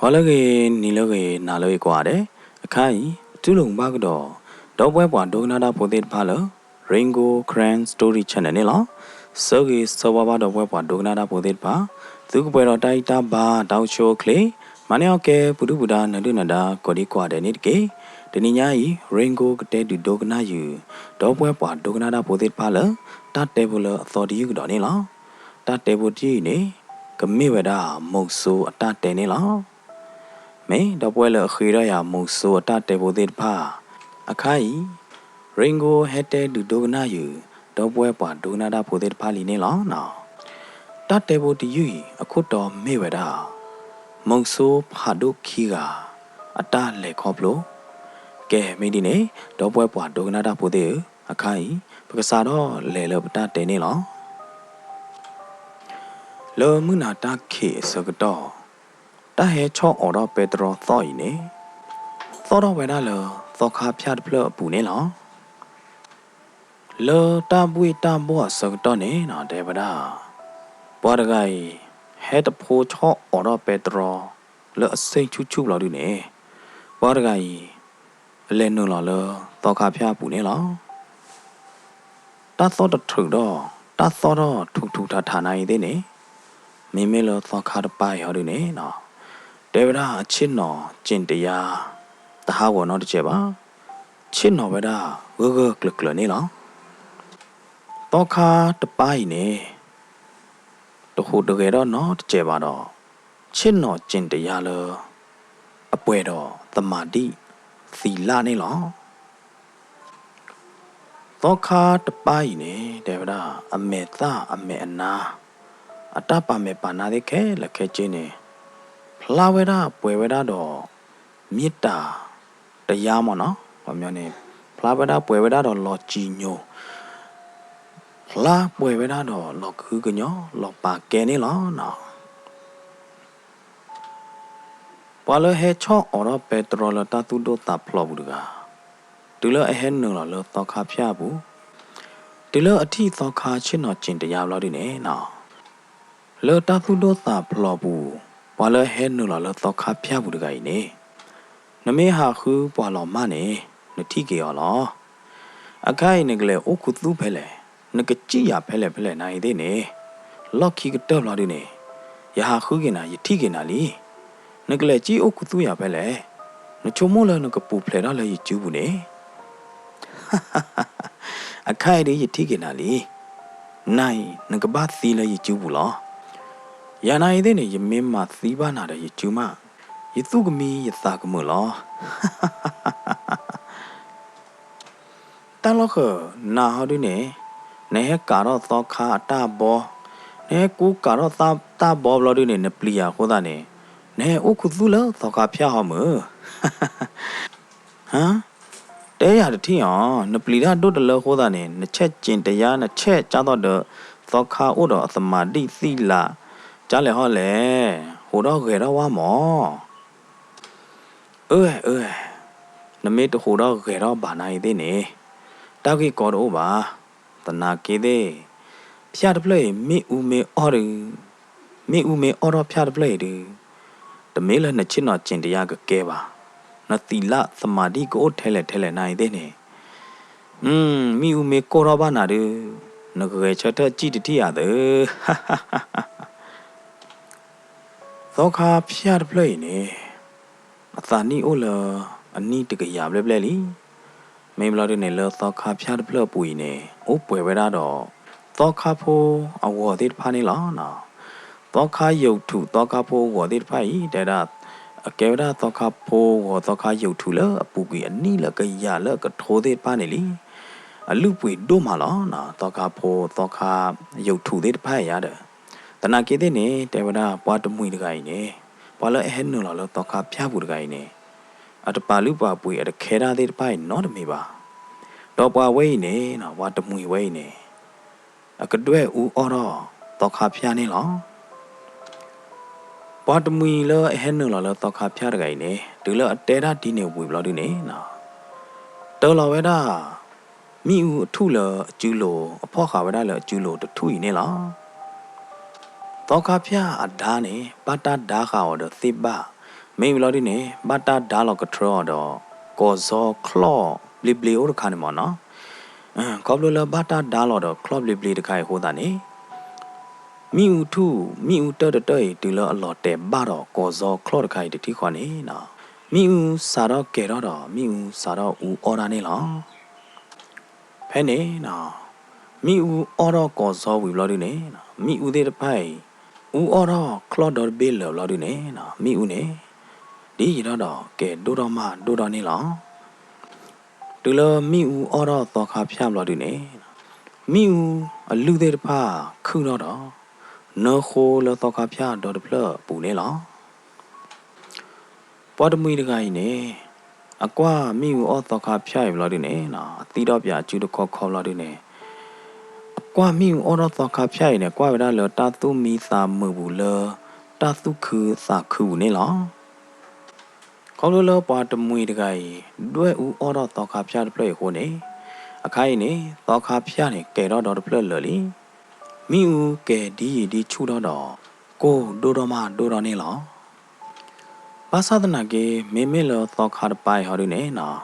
Holage Niloge Naloe Quade, a Kai, Tulung Bagdo, Dobweb Dognada Podet Palo, Ringo Cran Story Chananilla, Sergi Sobaba the Web Dognada Podet Pa, Tukbero Daita Ba, Daucho Clay, Manioke, Pudubuda, Nadunada, Kodikwa Denitke, Deniai, Ringo Gate Dogna you, Dobweb Dognada Podet Palo, that devil thought you donilla, that devil gene, Kamivada, Mosu, that denilla. မဲတော့ပွဲလခေရရမုဆိုတတေဘိုဒေဖာအခါဤရင်ဂိုဟက်တဲဒူဒိုဂနာယူတော့ပွဲပွားဒိုနာဒါဖိုဒေဖာလီနေလောနော်တတေဘိုတီယူအခုတော်မေဝဒမုဆိုဖာဒုခီကအတလေခေါပလိုကဲမိဒီနေတော့ပွဲပွားဒိုနာဒါဖိုဒေအခါဤပကစားတော့လေလပတတေနေလောလောမုနာတခေစကတော့တာဟဲချောအော်တော့ပေတရောသောဤနေသောတော့ဝဲတာလောသောခါဖြတ်ဖလအပူနေလောလောတာပွေတာဘောစကတော့နေနော်တေပဒါဘောရဂိုင်ဟဲတဖိုချောအော်တော့ပေတရောလောအစိတ်ချူချူလောဒီနေဘောရဂိုင်အလဲနုလောလောသောခါဖြတ်ပူနေလောတာသောတထုတော့တာသောတော့ထူထူထထာနိုင်သေးနေမိမဲလောသောခါတပိုင်ဟောဒီနေနော်တေဝရာချစ်နော်ကျင့်တရားတဟာဝနော်တချက်ပါချစ်နော်ဝဒဝဂကလကလနေလောတောခါတပိုင်းနေတခုတကယ်တော့နော်တချက်ပါတော့ချစ်နော်ကျင့်တရားလအပွဲတော့သမာတိသီလနေလောတောခါတပိုင်းနေတေဝရာအမေသအမေအနာအတပမေပါနာတဲ့ခဲလက်ခဲချင်းနေလာဝဲတာပွဲဝဲတာတော့မေတ္တာတရားမနော်ဘာမျိုးနေဖလာဝဲတာပွဲဝဲတာတော့လောကြည်ညိုလာပွဲဝဲတာတော့လောခုကညောလောပါကဲနေလောနော်ပါလဟဲချောအော်တော့ပက်ထရိုလတာတူဒိုတာဖလောဘူးတကတူလအဟဲနုလောလောသောခါဖျားဘူးတူလအထိသောခါချင်းတော့ကျင်တရားလောဒီနေနော်လောတာတူဒိုတာဖလောဘူးပွာလဟဲနုလာလသောခါဖျားဘူးတကကြီးနေနမေဟာခုပွာလောမနေနတိကေရောလောအခိုင်နကလေအိုခုသူဖဲလေနကကြည်ရဖဲလေဖဲလေနိုင်သေးနေလော့ခီကတော့လာဒီနေယဟာခုကင်နာယတိကင်နာလီနကလေကြည်အိုခုသူရဖဲလေနချုံမို့လနကပူဖလေတော့လေယကျူးဘူးနေအခိုင်ဒီယတိကင်နာလီနိုင်နကဘာသီလေယကျူးဘူးလောယာနာယတဲ့နေယမင်းမသီးပါနာတဲ့ယကျူမယသူကမီယသာကမလောတန်လောခနာဟဒုနေနေကာရောသောခါတာဘောနေကူကာရောတာဘောဘလောဒုနေနပလီယာခိုးတာနေအိုခုသူလောသောခါဖျားဟောမဟမ်တဲရတထီအောင်နပလီယာဒုတလောခိုးတာနေနှစ်ချက်ကျင်တရားနှစ်ချက်ကြားတော့သောခါဥတော်အသမာတိသီလာကြားလေဟောလေဟိုတော့ခေတော့ဝါမောနမေတဟိုတော့ခေတော့ဘာနိုင်သေးနေတောက်ကြီးကောတော့ပါတနာကေသေးဖျားတပလေမိဦးမေအော်ရမိဦးမေအော်တော့ဖျားတပလေဒီတမေးလည်းနှစ်ချင်းတော့ကျင်တရားကကဲပါနတိလသမာဓိကိုထဲလဲနိုင်သေးနေမိဦးမေကောတော့ဘာနာဒီနဂရေချက်တဲ့ကြည့်တတိရတယ်သောခါဖျားတပလေနေအသာနီအိုလအနီတကရပလေလီမိမလာတဲ့နေလောသောခါဖျားတပလပူနေအိုပွဲဝဲတာတော့သောခါဖိုးအဝေါ်သေးဖာနေလားနော်သောခါယုတ်ထုသောခါဖိုးဝေါ်သေးဖာဤတဲ့တာအကဲဒါသောခါဖိုးဝေါ်သောခါယုတ်ထုလအပူကြီးအနီလကရလကထိုးသေးဖာနေလီအလူပွေတို့မလားနော်သောခါဖိုးသောခါယုတ်ထုသေးဖာရတယ်တနာကေတဲ့နေတေဝဒပွားတမွေတကိုင်းနေဘာလဲဟဲနုလောသောခါဖျားဘူးတကိုင်းနေအတပါလူပါပွေအတခဲရသေးတပိုင်နော်တမေပါတော့ပွားဝဲနေနော်ဝါတမွေဝဲနေအကတွဲဦးအော်တော့သောခါဖျားနေလောပွားတမွေလောဟဲနုလောသောခါဖျားတကိုင်းနေဒီလောအတဲတာဒီနေဝေဘလောဒီနေနော်တော်လောဝဲတာမိဦးအထုလောအကျူးလောအဖော့ခါဝဲတာလောအကျူးလောတထုနေလောသောခါဖျားအဓာနေပတ္တဒါခါော်ဒသိပ မေဘလော်ဒီနေဘာတာဒါလော့ကထရောတော့ကောဇောခလော့ဘလီဘလီအိုတခါနေမော်နော်ကောဘလလဘာတာဒါလော့တော့ခလော့ဘလီဘလီတခါဟိုတာနေမိဦးထုမိဦးတတတဲတူလအလော်တဲဘာတော့ကောဇောခလော့တခါတီခွာနေနော်မိဦးစာတော့ကဲတော့မိဦးစာတော့ဦးအော်ဒါနေလောဖဲနေနော်မိဦးအော်တော့ကောဇောဝီဘလော်ဒီနေနော်မိဦးတဲ့တဖိုင်ဦးအော်တော့ခလော့ဒေါ်ဘေးလော်ဘလော်ဒီနေနော်မိဦးနေဒီရတော့ကဲဒိုတော်မဒိုတော်နေလောတူလမိဦးအော်တော့တော့ခါဖျဘလော်ဒီနေမိဦးအလူတဲ့တဖာခုတော့နော်ခိုးလောတော့ခါဖျတော့တဖလပူနေလောပေါ်တမွေတကိုင်းနေအကွာမိဦးအော်တော့ခါဖျရဘလော်ဒီနေနော်အတီတော့ပြကျူတခေါ်ခေါ်လော်ဒီနေကွာမိဦးအော်တော့ခါဖျရနေကွာဝဒါလောတာသူမီစာမဘူးလောတာသူခုစာခုနေလောခေါလိုလောပွားတမွေတကိုင်ဒွဲဦးအော်တော့တော့ခါဖျားတပလက်ဟိုနေအခိုင်နေတော့ခါဖျားနေကဲတော့တပလက်လလီမိဦးကဲဒီချူတော့ကိုဒိုတော်မဒိုတော်နေလောဘာသာတနာကေမေလောတော့ခါတပိုင်ဟော်ရနေနော်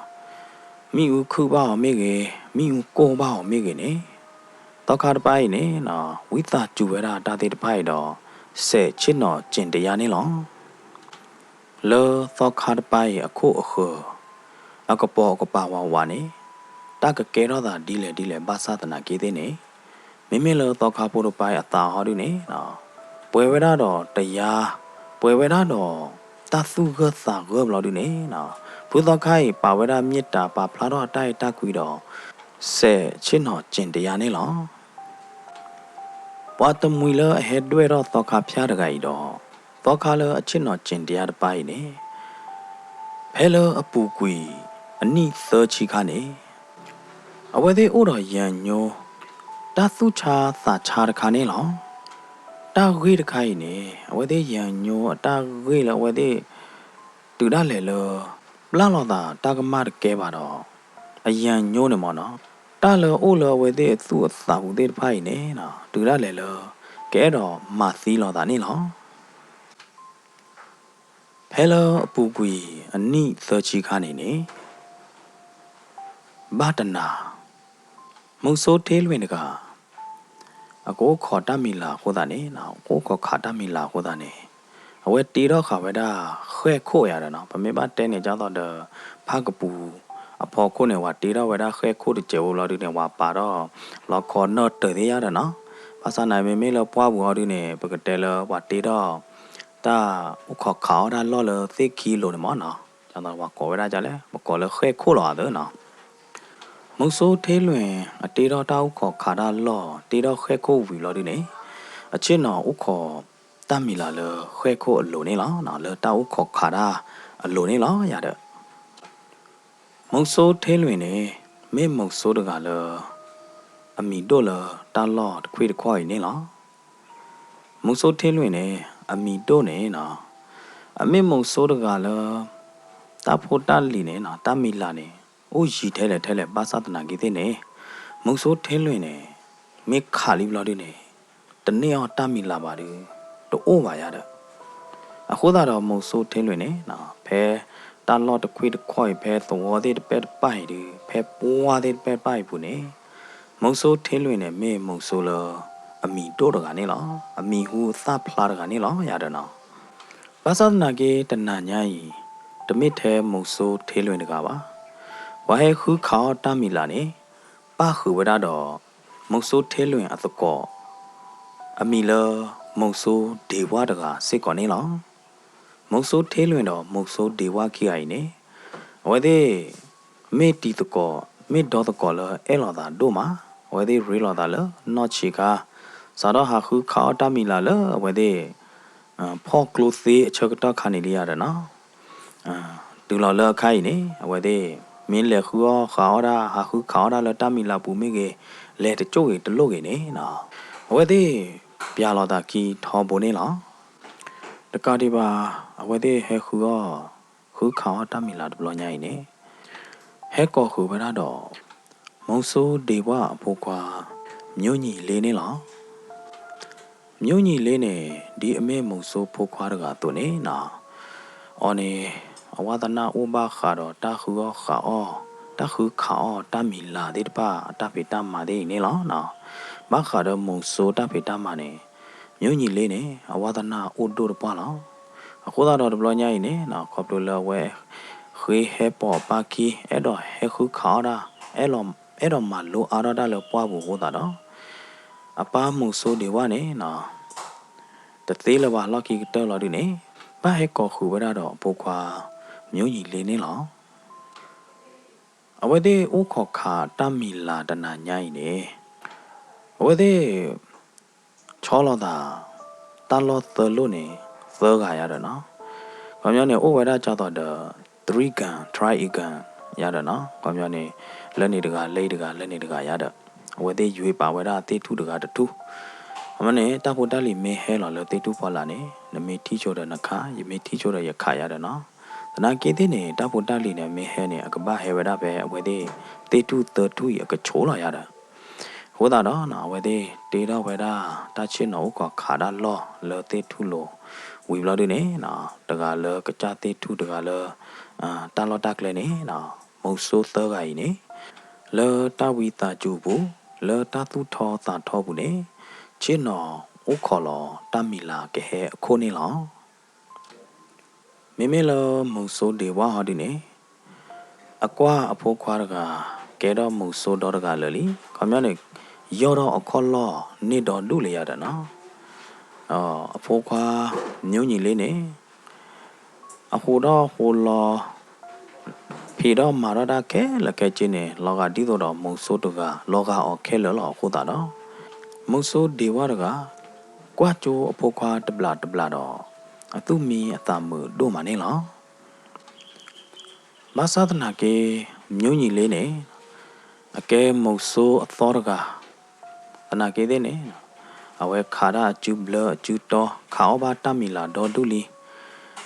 မိဦးခုပါမေကေမိဦးကိုပါမေကေနေတော့ခါတပိုင်နေနော်ဝိသကျူဝဲတာတာတေတပိုင်တော့ဆဲချစ်နော်ကျင်တရားနေလောလောသောခါတပိုင်အခုအခုအကပေါ်ကပါဝါနေတကကဲတော့တာဒီလေဘာသာတနာကေတဲ့နေမေလောသောခါပို့ပိုင်အတာဟောဒီနေနော်ပွဲဝဲတော့တရားပွဲဝဲတော့တသုကသာဂဘလော်ဒီနေနော်ဘုသောခိုင်ပါဝဲတာမြစ်တာပါဖလာတော့တိုက်တကွီတော့ဆဲချစ်နော်ကျင်တရားနေလောပွားတမွေလဟဲတွဲတော့သောခါဖျားတကိုင်တော့သောခါလအချစ်နော်ကျင်တရားတပိုင်နေဖဲလအပူကွီအနိသောချီခါနေအဝဲသေးအိုတော်ရန်ညိုတသုချာသာချာတခါနေလောတာဂွေတခိုင်နေအဝဲသေးရန်ညိုအတာဂွေလအဝဲသေးတူရလေလောပလလောတာတာကမတကဲပါတော့အရန်ညိုနေမော်နော်တာလောအိုလောဝဲသေးသူ့အသာဟုသေးတဖိုင်နေနော်တူရလေလောကဲတော့မသီလောတာနေလောဟဲလိုအပူကွီအနိသောချီခါနေနေဘာတနာမုံဆိုးသေးလွင်တကအကိုခေါ်တမီလာဟိုတာနေနော်ကိုခေါ်ခါတမီလာဟိုတာနေအဝဲတီတော့ခါဝဲတာခွဲခို့ရတယ်နော်ဗမေပါတဲနေကြတော့ဖကပူအဖော်ခို့နေဝတီတော့ဝဲတာခွဲခို့တကျေလော်ဒီနေဝပါတော့လော်ခေါ်နော်တသေးရတယ်နော်ဘာသာနိုင်မေလောပွားဘူးဟောဒီနေပကတဲလောဝတီတော့တာဥခခါဒါလော်လသိခီလိုနေမနော်ကျွန်တော်ကကောဝဲတာကြလဲမကောလဲခဲခိုးလာတယ်နော်မုံဆိုးသေးလွင်အတေတော်တာဥခခါဒါလော်တေတော်ခဲခိုးဝီလော်ဒီနေအချစ်နော်ဥခတမီလာလခဲခိုးအလိုနေလားနော်လတာဥခခါဒါအလိုနေလားရတဲ့မုံဆိုးသေးလွင်နေမေမုံဆိုးတကလအမီတို့လတာလော်တခွေတခွာနေလားမုံဆိုးသေးလွင်နေအမီတို့နေနော်အမေမုံဆိုးတကလည်းတာဖို့တလီနေနော်တမီလာနေအိုရီထဲလေဘာသာတနာကြီးတဲ့နေမုံဆိုးထဲလွင်နေမေခါလီဘလော်ဒီနေတနေ့အောင်တမီလာပါတယ်တိုးပါရတဲ့အခုတော့မုံဆိုးထဲလွင်နေနော်ဖဲတလော့တခွေတခွိုက်ဖဲသောတဲ့ပဲပိုက်ဒီဖဲပွားတဲ့ပဲပိုက်ဘူးနေမုံဆိုးထဲလွင်နေမေမုံဆိုးလောအမီတို့တကနေလောအမီဟူသဖလာတကနေလောရတယ်နော်ဘာသာနာကေတနာညာဤတမစ်ထဲမုံဆိုးသေးလွင်တကပါဝဟဲခုခေါတမီလာနေပါခုဝဒတော့မုံဆိုးသေးလွင်အသကောအမီလမုံဆိုးဒေဝတကစစ်ကောနေလောမုံဆိုးသေးလွင်တော့မုံဆိုးဒေဝခိအိုင်နေဝဲသေးမေတီတကောမေဒေါ်တကောလအဲလောတာတို့မှာဝဲသေးရီလောတာလနော့ချီကာစာတော့ဟာခုခေါတမီလာလဝဲသေးဖော့ကလိုသေးအချက်တော့ခါနေလိရတယ်နော်တူလော်လခိုင်နေဝဲသေးမင်းလေခုခေါတာဟာခုခေါတာလတမီလာပူမိကေလေတကျုပ်ရေတလုတ်ကေနေနော်ဝဲသေးပြလောတာကီထော်ပုံနေလောတကတိပါဝဲသေးဟဲခုခေါတမီလာတဘလောညိုင်နေဟဲကောခုဘရတော့မုံဆိုးဒေဝဖိုကွာမြို့ညီလေးနေလောမြို့ညီလေးနဲ့ဒီအမေမုံဆိုးဖိုးခွားတကသူနေနော် oni awadana uba kharo ta khu kha o ta khu kha o ta mi la de ba ta pe ta ma de ne lo no ba kharo mu so ta pe ta ma ne myo nyi le ne awadana o do de pa lo akho da do de blo nya yi ne no khop lo la we khwe he po pa ki e do he khu kha da e lo ma lo a da lo pwa bu ho da do apa mu so de wa ne no တသေးလပါလောက်ကြီးတော့လို့ဒီနေဘာဟဲကောခုဝရတော့ပိုခွာမျိုးကြီးလေးနေလောအဝဲသေးဥခောခါတမီလာတနာညိုင်းနေအဝဲသေးချောလောတာတလောသလို့နေသောကရတော့နော်ခေါမျိုးနေဥဝရကြတော့3 gun try again ရတော့နော်ခေါမျိုးနေလက်နေတကလိတ်တကလက်နေတကရတော့အဝဲသေးရွေးပါဝရအသေးထုတကတတူအမနဲ့တဖို့တလီမဲဟဲလော်လောတေတူဖော်လာနေနမေထီချိုတဲ့နခါယမေထီချိုတဲ့ရခါရတယ်နော်တနာကေတဲ့နေတဖို့တလီနဲ့မဲဟဲနေအကပဟဲဝဒပဲအဝဲသေးတေတူတတူရကချိုးလာရတာဟိုတာတော့နော်အဝဲသေးတေတော့ဝဲတာတချင်းတော့ကခါတာလောလောတေတူလောဝီဘလာဒီနေနော်တကလောကကြတေတူတကလောတာလောတက်လဲနေနော်မုတ်ဆိုးသောကကြီးနေလောတဝီတာကျူဘူးလောတသူထောတာထောဘူးနေချင်းနော်ဥခေါ်လောတမီလာကဲအခုနေလောမိမိလောမုံဆိုးဒေဝဟာဒီနေအကွာအဖိုးခွားကကဲတော့မုံဆိုးတော့ကလလီခမနေရောတော့အခေါ်လောနေတော့လူလေရတာနော်အဖိုးခွားမျိုးညီလေးနေအဟိုတော့ဟိုလောဖီတော့မာရတာကဲလကဲချင်းနေလောကဒီတော့မုံဆိုးတကလောကအော်ခဲလောခုတာတော့မုဆိုးဒေဝရကကွာချိုအဖို့ခွာတပလာတော့အသူမီအတမှုတို့မနေလောမသဒနာကေမြို့ညီလေးနေအကဲမုဆိုးအသောရကတနာကေတဲ့နေအဝဲခါရအကျူဘလအကျူတော့ခါဘာတမီလာတော်ဒူလီ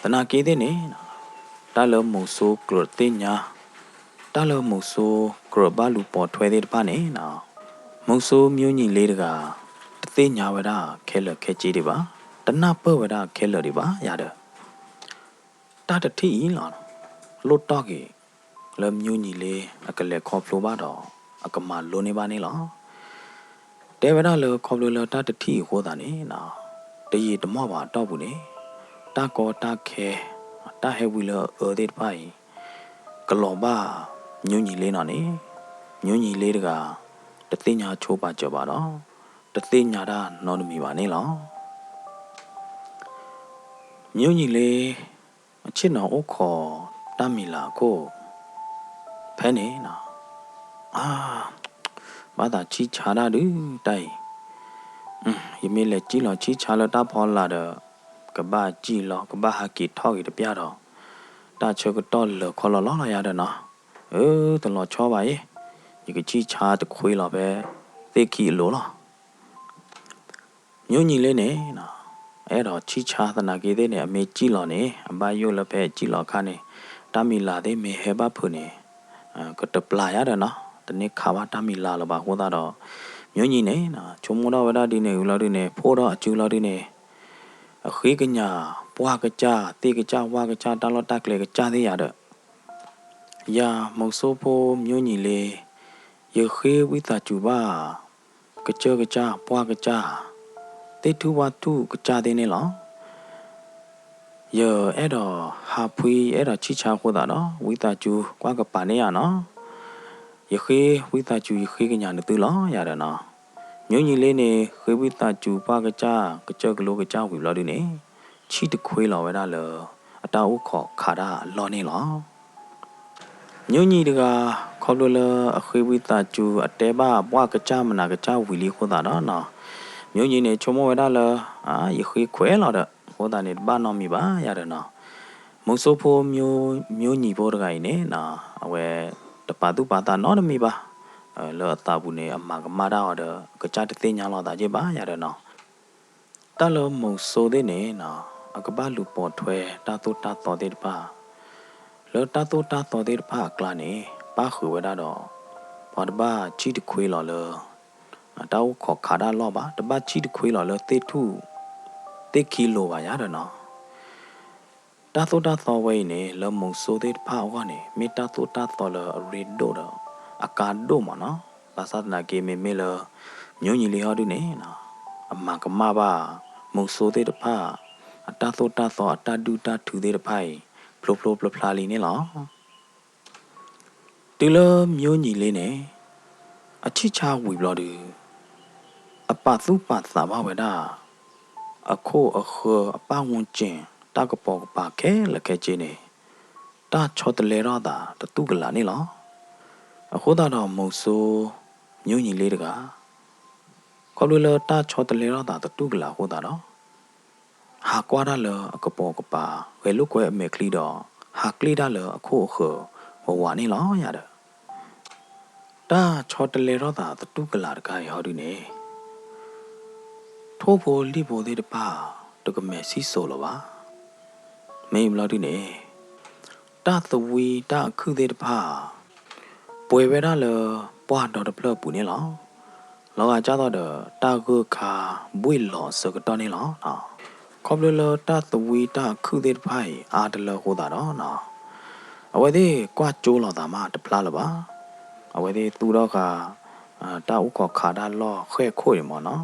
တနာကေတဲ့နေတလမုဆိုးကရတင်ညာတလမုဆိုးကရဘလူပေါ်ထွဲတဲ့ပါနေနော်မုံဆိုးမျိုးညီလေးတကတသိညာဝဒခဲလခဲကြီးတွေပါတနပဝဒခဲလတွေပါရတယ်တတတိလာလို့တော့ကေလမျိုးညီလေးအကလက်ခေါဖလိုပါတော့အကမလိုနေပါနေလားတဲဝဒလခေါဖလိုလတတတိဟောတာနေနော်တရီတမောပါတော့ဘူးနေတကောတခဲတဟဲဝီလအော်တဲ့ပိုင်ကလောပါမျိုးညီလေးနော်နေမျိုးညီလေးတကတသိညာချိုးပါကြပါတော့တသိညာတာနော်မီပါနေလောမြို့ညီလေးအချစ်တော်ဥခေါ်တမီလာကိုဖဲနေနော်ဘာသာချီချာတာဒူတိုင်ယမေလေကြည်လောချီချာလတာဖောလာတော့ကဘာကြည်လောကဘာဟာကီထောက်ရပြတော့တာချေကတော့လောခေါ်လောလာရတယ်နော်တလောချောပါရဲ့ဒီကချီချာတခွေးလောပဲသိခီလောလားမြို့ညီလေးနေနော်အဲ့တော့ချီချာသနာကေတဲ့နေအမေကြည်လောနေအဘယုလပဲကြည်လောခါနေတမီလာတဲ့မေဟေဘဖုနေကတပလာရတယ်နော်တနေ့ခါပါတမီလာလောပါဟောတာတော့မြို့ညီနေနော်ချုံမတော်ဝဒဒီနေဦးလောဒီနေဖိုးတော့အကျူလောဒီနေအခေကညာပွားကကြတေကကြဝါကကြတလောတက်ကလေးကကြသေးရတော့ယာမုံဆိုးဖို့မြို့ညီလေးရခေဝိတာကျူပါကကြကကြပွားကကြတေထူဝတုကကြတဲ့နေလောရအဲ့တော့ဟာဖွေအဲ့တော့ချိချာခိုးတာနော်ဝိတာကျူကွာကပါနေရနော်ရခေဝိတာကျူရခေကညာနေတူလောရတယ်နော်မြို့ညီလေးနေခေဝိတာကျူပွားကကြကကြကလိုကကြဝီလောဒီနေချီတခွေးလောဝဲတာလောအတာဥခေါ်ခါတာလောနေလောမြို့ညီတကခေါ်လို့လအခေဝိတာကျူအတဲပါပွားကကြမနာကကြဝီလီခိုးတာနော်မြို့ကြီးနေချုံမဝဲတာလရခေခွဲလာတော့ဟောတာနေဘာနော်မီပါရတယ်နော်မုဆိုးဖို့မြို့ညီဖို့တကိုင်နေနော်အဝဲတပါသူပါတာနော်မီပါလောတာဘူးနေအမကမာတာတော့ကကြတသိညာလာတာကြပါရတယ်နော်တလောမုဆိုးတဲ့နေနော်အကဘာလူပေါ်ထွဲတာတူတာတော်တဲ့ပါလောတာတူတာတော်တဲ့ပါကလာနေပါခွေဝဲတာတော့ဘာတပါချီတခွေးလောလောတောက်ခေါ်ခါဒါလောပါတပတ်ချီတခွေးလောလောတေထုတေကီလိုပါရတယ်နော်တ တာသုတာသောဝဲနေလမုံဆိုတဲ့ဖာဝါနေမေတာသုတာသောလရီဒိုတော့အကာဒိုမနော်ဘာသာနာကေမေမေလမျိုးညီလေးဟောတုနေနော်အမကမပါမုံဆိုတဲ့ဖာအတာသုတာသောအတာဒူတာထူတဲ့ဖိုင်ဖလိုဖလိုပလဖလာလီနေလောတူလမျိုးညီလေးနေအချစ်ချဝီဘလဒူအပသုပသာဘဝဒအခုအခုအပဝွန်ကျင်တကပေါ်ကပါခဲလခဲချင်းနေတာချောတလေရတာတူကလာနေလောအခုတော့မုံဆိုးမြို့ညီလေးတကခေါ်လို့တာချောတလေရတာတူကလာဟိုတာတော့ဟာကွာရလအကပေါ်ကပါဝဲလုကွဲအမေကလီတော့ဟာကလီဒါလအခုအခုဟိုဝါနေလောရတယ်တာချောတလေရတာတူကလာတကဟောဒီနေထိုးဖို့လိဖို့တဲ့ပါတကမဲစီဆိုလပါမေးမလို့ဒီနေတာသဝီတာခုတဲ့ပါပွေဝဲရလပွားတော်တပလပူနေလောလောကကြတော့တာကုခါဘွေလောစကတော့နေလောနော်ခေါပလလတာသဝီတာခုတဲ့ဖိုင်အာတလဟိုတာတော့နော်အဝဲသေးကွာကျိုးလောတာမှတပလားလပါအဝဲသေးသူတော့ခါတာဥခေါ်ခါတာလောခွဲခွေမော်နော်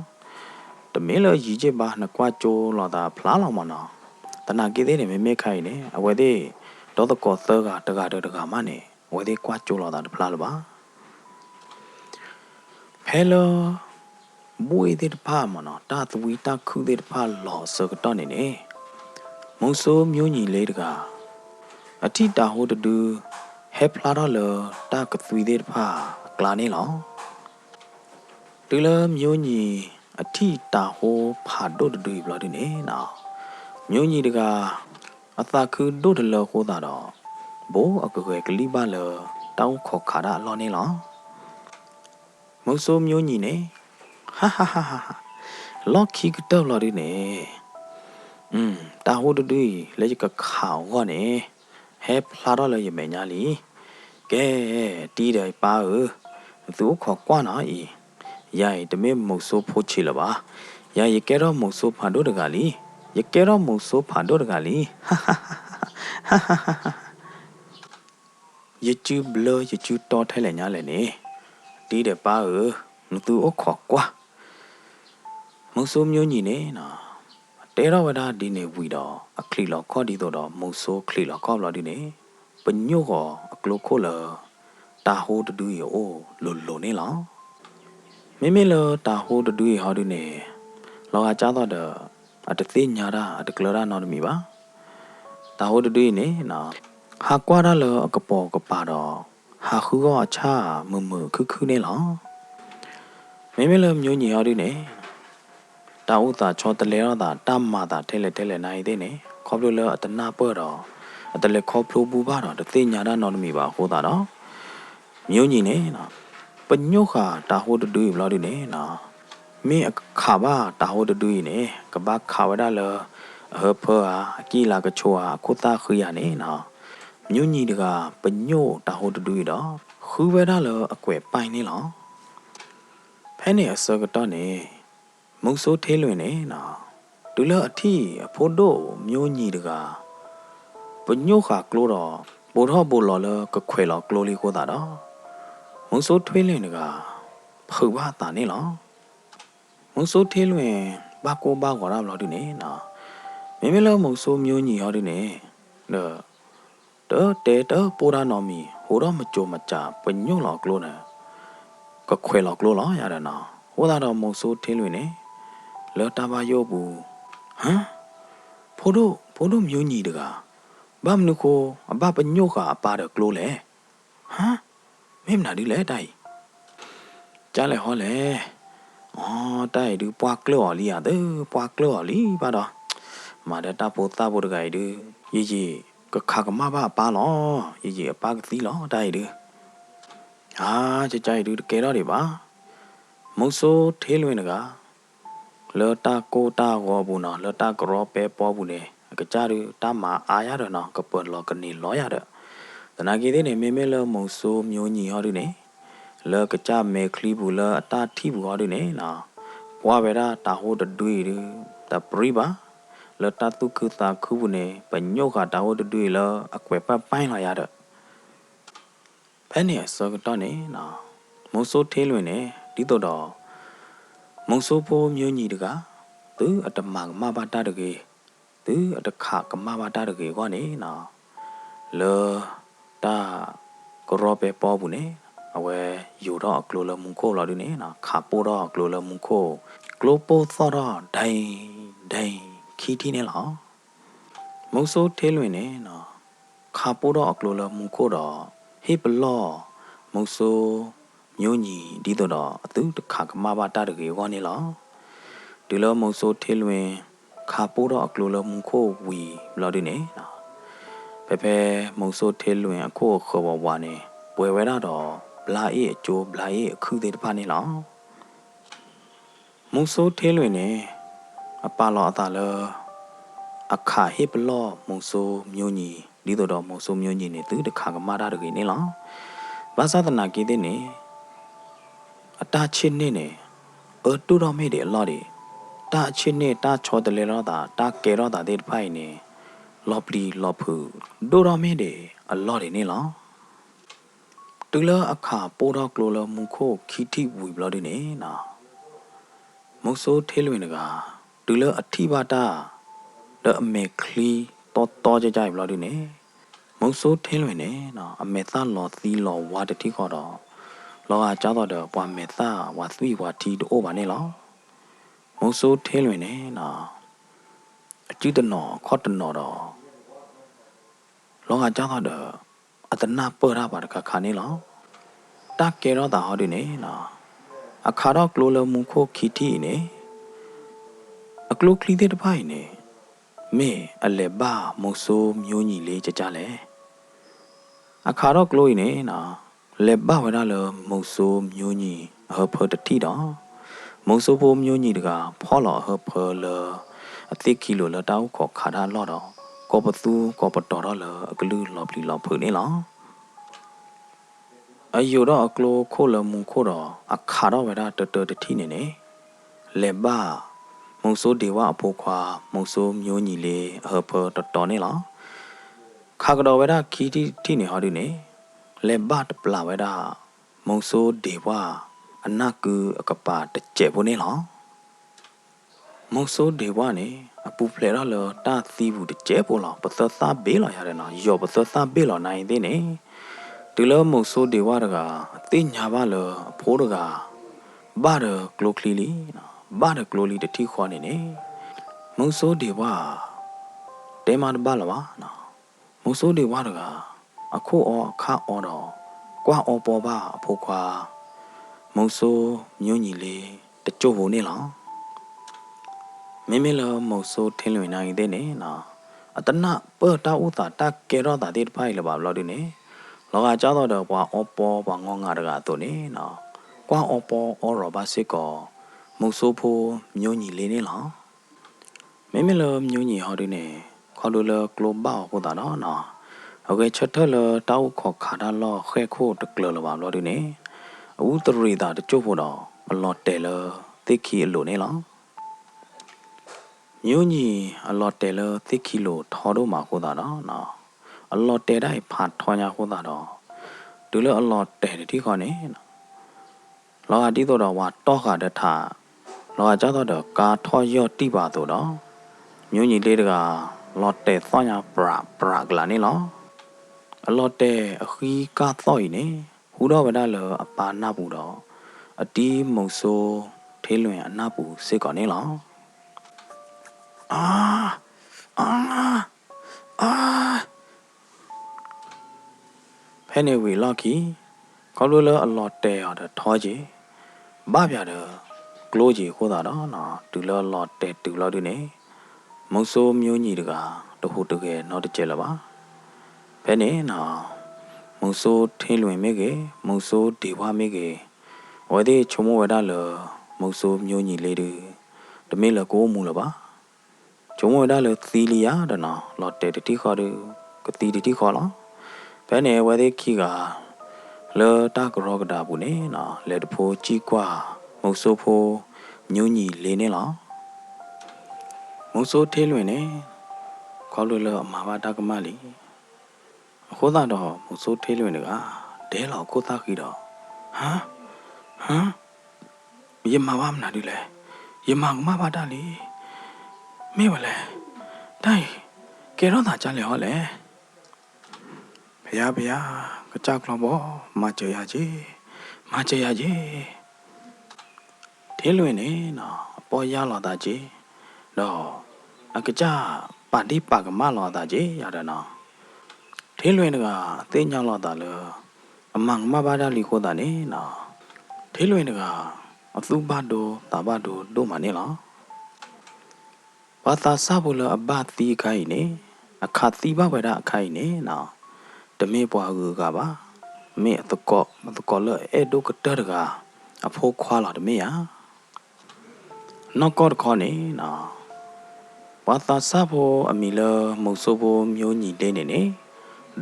တမင်းလရီချစ်ပါနကွာကျိုးလောတာဖလားလောမနော်တနာကေသေးနေမေခိုင်နေအဝဲသေးတော့တကောသကတကမနေဝဲသေးကွာကျိုးလောတာတဖလားလပါဖဲလောဘွေတဲ့ဖာမနော်တာသဝီတာခုတဲ့ဖာလောစကတော့နေမုံဆိုးမျိုးညီလေးတကအတိတာဟိုတူဟဲဖလာတော့လတာကသွေတဲ့ဖာကလာနေလောတူလမျိုးညီအတိတာဟိုဖာတို့တူဘလာဒီနေနော်မျိုးညီတကအသာခုတို့တလဟိုတာတော့ဘိုးအကွယ်ကလေးပါလတောင်းခေါ်ခါရလောနေလောမုံဆိုးမျိုးညီနေဟာလော်ခီကတော့လော်ဒီနေတာဟိုတူလေကခေါဝါနေဟဲဖလာတော့လေရမညာလီကဲတီးတယ်ပါသူခေါ်ကွာနာဤရိုင်တမေမုံဆိုးဖို့ချီလပါရိုင်ရကဲတော့မုံဆိုးဖာတို့တကလီရကဲတော့မုံဆိုးဖာတို့တကလီယချူဘလယချူတော်ထဲလေညာလေနေတီးတယ်ပါသူခေါ်ကွာမုံဆိုးမျိုးညီနေနော်တဲရဝဒဒီနေဝီတော့အခလီလောခေါ်ဒီတော့မုံဆိုးခလီလောခေါ်လော်ဒီနေပညို့ကောအကလုခိုလတာဟိုတူယောလိုနေလောမေလတာဟိုတူဟောဒီနေလောကကြတော့အတသိညာရာအတကလရာနော်မီပါတာဟိုတူနေနော်ဟာကွာရလအကပေါ်ကပါတော့ဟာခုကောအချာမခုနေလောမေလမျိုးညီဟောဒီနေတာဥတာချောတလေရတာတမတာထဲလေနိုင်သေးနေခေါပလိုလအတနာပေါ်တော့အတလေခေါပလိုပူပါတော့တသိညာရနော်မီပါဟိုတာတော့မျိုးညီနေနော်ပညိုခါတာဟိုတူဘလာဒီနေနော်မင်းခါပါတာဟိုတူနေကဘာခါဝဒါလဟဖောအကီလာကချိုအခုတာခရနေနော်မျိုးညီတကပညိုတာဟိုတူတော့ခူဝဒါလအကွယ်ပိုင်နေလောဖဲနေအစကတော့နေမုံဆိုးသေးလွင်နေနော်ဒူလအထီအဖို့တို့မျိုးညီတကပညိုခါကလိုတော့ဘိုတော့ဘိုလော်လကခွေလော်ကလိုလီကိုတာတော့မုံဆိုးထွေးလင်တကဖူပါတာနေလောမုံဆိုးသေးလွင်ဘာကိုဘာကောရမလို့ဒီနေနော်မေလောမုံဆိုးမျိုးညီဟောဒီနေတော့တဲတော့ပိုရာနော်မီဟိုတော့မကြိုမကြပညိုလော်ကလိုနေကခွေလော်ကလိုလော်ရတယ်နော်ဟိုတာတော့မုံဆိုးသေးလွင်နေလောတာပါယောဘူးဟမ်ဖိုးတို့မျိုးညီတကဘာမနုကိုအဘပညို့ကအပါတော့ကလိုလေဟမ်မင်းမနာဒီလေတိုင်ကြားလေဟောလေအော်တိုင်ဒီပွားကလော်လီရတယ်ပွားကလော်လီပါတော့မာဒတာပိုတာပိုတကယ်ဒီရီကခါကမပါလောရီအပါကသီလောတိုင်ဒီဟာကြိုက်ဒီကဲတော့ဒီပါမုံဆိုးသေးလွင်တကလောတာကိုတာဟောဘူးနော်လောတာကရောပဲပေါ်ဘူးနေကကြရတာမအားရတော့နော်ကပွန်လောကနေလောရတဲ့တနာကြီးသေးနေမေလောမုံဆိုးမျိုးညီဟောဒီနေလောကကြမဲခလီဘူးလောအတာထိဘူးဟောဒီနေနော်ဘွားပဲတာဟိုတူတပရိပါ le tatu ku ta ku bu ne ba nyo ka ta wo tu tu le a kwe pa pain la ya de phe ne so ka to ne na mo so the lwin ne ti to do mo so pho myo nyi de ka tu at ma ma ba ta de ke tu at kha ka ma ba ta de ke ko ne na le ta ko ro pe po bu ne a we yu do klo le mu ko la du ne na kha po do klo le mu ko klo po so do dai dai khi thi ne la mo so the lwin ne na kha po do klo le mu ko do he blo မုံဆိုးမျိုးညီဒီတော့အသူတခါကမဘာတာတကေဝါနေလားဒီလိုမုံဆိုးထေလွင်ခါပိုးတော့အကလိုလမုံခိုဝီလော်ဒီနေဖဲဖဲမုံဆိုးထေလွင်အခုခေါ်ပေါ်ဝါနေပွဲဝဲတော့ဘလာအေးအကျိုးဘလာအေးအခုသေးတပါနေလားမုံဆိုးထေလွင်နေအပါလောအသာလအခါဟိပလောမုံဆိုးမျိုးညီဒီတော့မုံဆိုးမျိုးညီနေသူတခါကမတာတကေနေလားဘာသာတနာကိတဲ့နေအတာချင်းနေနေတူတော်မေးတယ်လော်ဒီတာချင်းနေတာချောတယ်လေတော့တာကဲတော့တာတဲ့ဖိုင်နေလော်ပလီလော်ဖူဒိုတော်မေးတယ်အလော်ဒီနေလားတူလအခါပိုးတော့ကလိုလမူခိုခီတီဝီဘလော်ဒီနေနာမုတ်ဆိုးထဲလွင်တကတူလအထီပါတာဒအမေခလီတော်ကြဘလော်ဒီနေမုတ်ဆိုးထဲလွင်နေနော်အမေသားလော်သီလော်ဝါတတိခေါ်တော့လောကကြားတော့ပွားမေသားဝါသီဝါတီတို့ပါနေလောမုံဆိုးထဲလွင်နေနော်အကြည့်တနော်ခေါ်တနော်တော့လောကကြားတော့အတနာပေါ်ရပါတခါနေလောတကဲတော့တာဟောဒီနေနော်အခါတော့ကလိုလမူခိုခီတီနေအကလိုကလီတဲ့တဖိုင်နေမေအလေဘာမုံဆိုးမျိုးညီလေးကြလဲအခါတော့ကလိုနေနော်လေဘာဝရလမုံဆိုးမျိုးညီဟောဖို့တတိတော့မုံဆိုးဖို့မျိုးညီတကဖောလောဟောဖောလအသိကီလိုလတောက်ခေါ်ခါတာလော့တော့ကောပသူကောပတော်တော့လအကလူလော်ပလီလော်ဖို့နေလောအယိုတော့အကလိုခိုလမုံခိုတော့အခါတော့ဝရတတတိနေနေလေဘာမုံဆိုးဒေဝအဖို့ခွာမုံဆိုးမျိုးညီလေးဟောဖောတော်နေလောခါကတော့ဝရခီတီနေဟောဒီနေလေဘတ်ပလာဝဒမုံဆိုးဒေဝအနကူအကပါတကျဲဖို့နေလောမုံဆိုးဒေဝနေအပူဖလေရလတာသီဘူးတကျဲဖို့လောပသသဘေးလောရတယ်နော်ယောပသသဘေးလောနိုင်သေးနေဒီလိုမုံဆိုးဒေဝတကအသိညာပါလအဖိုးတကဘာရကလိုကလီလီနော်ဘာရကလိုလီတတိခေါ်နေနေမုံဆိုးဒေဝတဲမန်ဘာလဝနော်မုံဆိုးဒေဝတကအခုအခါတော့ကွာပေါ်ပါအဖို့ခွာမုံဆိုးမျိုးညီလေးတကြို့ဖို့နေလောမင်းမလမုံဆိုးထင်းလွင်နိုင်တဲ့နေနော်အတနပေါ်တာဥတာတကဲတော့တာတဲ့ဖိုင်လပါလို့ဒီနေလောကကြောတော့ကွာပေါ်ပါငေါငါတကတို့နေနော်ကွာပေါ်ရောဘာစစ်ကောမုံဆိုးဖို့မျိုးညီလေးနေလောမင်းမလမျိုးညီဟောဒီနေခေါ်လို့လကလိုဘာဟိုတာနော်ဟုတ်ကဲ့ချက်ထလတောက်ခေါ်ခါတာလောခဲခိုးတကလလပါလို့ဒီနေဦးတရီတာတကျုပ်ဖို့တော့အလော်တဲလတိခီအလိုနေလောမျိုးညီအလော်တဲလတိခီလိုထော်တော့မှာခိုးတာနော်အလော်တဲတိုင်းဖာထွာညာခိုးတာတော့ဒီလိုအလော်တဲတိခေါ်နေလောကတိတော့ဝါတော့ခါတထလောကကြတော့ကာထော်ရော့တိပါတော့မျိုးညီလေးတကလော်တဲသွာညာပရာကလာနေလောအလော်တဲအခီးကတော့နေဟူတော့ဝဒလအပါနာဘူးတော့အတီးမုံဆိုးထေးလွင်အနာဘူးစစ်ကောနေလောဖဲနေဝီလော်ကီကောလိုလအလော်တဲရတဲ့ထောကြီးဘာပြတဲ့ကလိုကြီးခိုးတာတော့နော်တူလော်တဲတူလော်ဒီနေမုံဆိုးမျိုးညီတကတခုတကယ်နောက်တစ်ချက်လပါဖဲနေနော်မုံဆိုးထင်းလွင်မိကေမုံဆိုးဒေဝမိကေဝဲတဲ့ချုံမဝဲတာလမုံဆိုးမျိုးညီလေးတူတမေလကိုမူလပါချုံမဝဲတာလသီလီယာတနော်လော်တဲတတိခေါ်တယ်ကတိတတိခေါ်လောဖဲနေဝဲတဲ့ခီကလောတာကရောကတာဘူးနေနော်လက်တဖိုးကြီးကွာမုံဆိုးဖိုးမျိုးညီလေးနေလောမ မုံဆိုးထေးလွင်နေခေါလို့လအမာဘာတကမလီအခုသာတော့မုံဆိုးထေးလွင်တကဒဲလောက်ကိုသားခီတော့ဟမ်ရေမာဘာမနာဒီလေရေမာကမဘာတလီမေဝလေတိုင်ကဲတော့သာကြလေဟောလေဘုရားကကြောက်ကလောဘောမကြရကြီးထေးလွင်နေနော်ပေါ်ရလာတာကြီးတော့အကကြပါတိပါကမလာတာကြီးရတယ်နော်ထေးလွင်တကအသိညာလာတာလေအမန်မဘာဒလီခိုတာနေနော်ထေးလွင်တကအသူဘတ်တို့တာဘတ်တို့မနေလားဘာသာစဘူးလအဘတိခိုင်နေအခါတိဘဝရအခိုင်နေနော်တမေပွားကူကပါမေအတကောလအဲ့ဒုကတရကအဖိုးခွာလာတမေယာနောက်ကောခေါနေနော်ဘာသာစဖို့အမီလမုတ်ဆိုးဖို့မျိုးညီတဲ့နေ